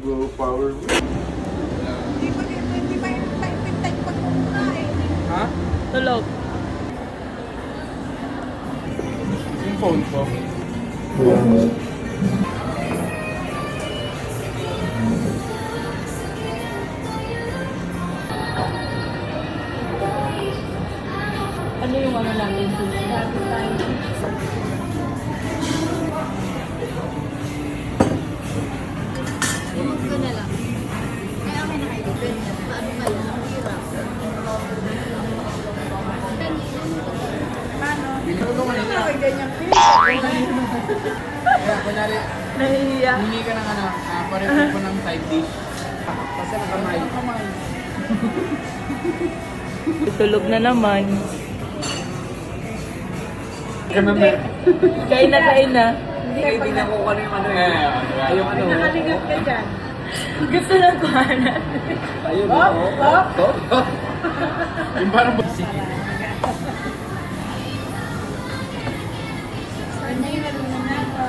Go power. Hindi pa yung pintay ko muna eh. Ha? Tulog. Yung phone ko. Ano yung ano natin? Ito na lang. Kaya ako nakaibig. Paano nga lang? Ang hirap. Paano? Binigay ko kanina. Ay, ganyan. Kaya, kunyari, Nahihiya. hindi ka ng ano, pareho ko ng side dish. Kasi nakamay. Nakamay. Tulog na naman. Ganun na. Kain na, kain na. Hindi na ko ano yung ano eh. Yung ano. Nakaligat ka dyan. Gusto na kuhanan. Ayun. Yung parang basik. Ano yung nalungan na ito?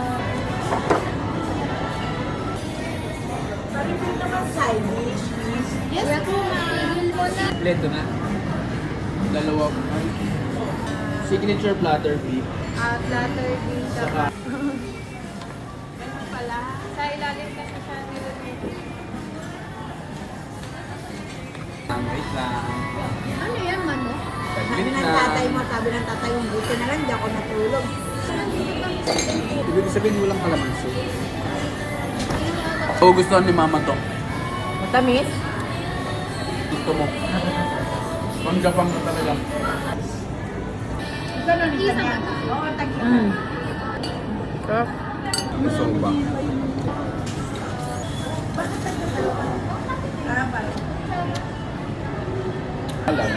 Parang yung naman side dish, please. Yes, po ma'am. Leto na. Dalawa. Signature platter beef. Platter din Saka Ganun pala. Sa ilalim kasi siya nilagay. wait lang. Ano yan, mano? Sabi Saglit ng lang. tatay mo, buti na lang, di ako natulog. Ibig sabihin walang kalamansi. Oo, gustuhan ni mama to. Matamis? Gusto mo. Panggapang ka talaga. Ganun din yan. Oo, tag-isa. Sarap. Gusto mo ba? Alam.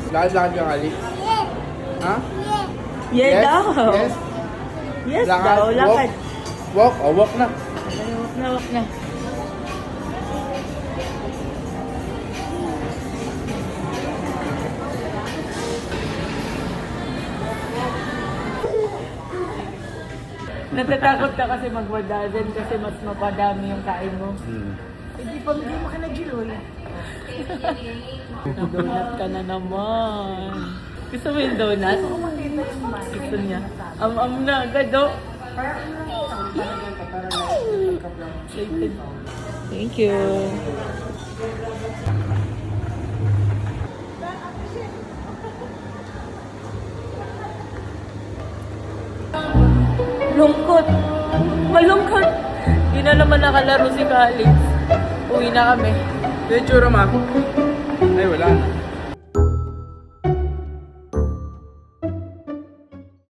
Lakad-lakad ka, Kali? Ha? Yes, daw. Yes? Yes Lakad? daw, lakad. Walk? Oh, walk na. Walk na, walk na. Natatakot ka kasi mag-1,000 kasi mas mapadami yung kain mo. Hindi mo ka na-giloy. Donut ka na naman. Gusto mo yung donut? Gusto niya. Am na agad oh. Excited. Thank you. Lungkot. Malungkot. Hindi na naman nakalaro si Calix. Uwi na kami. Yung tsura ma. Ay, wala na.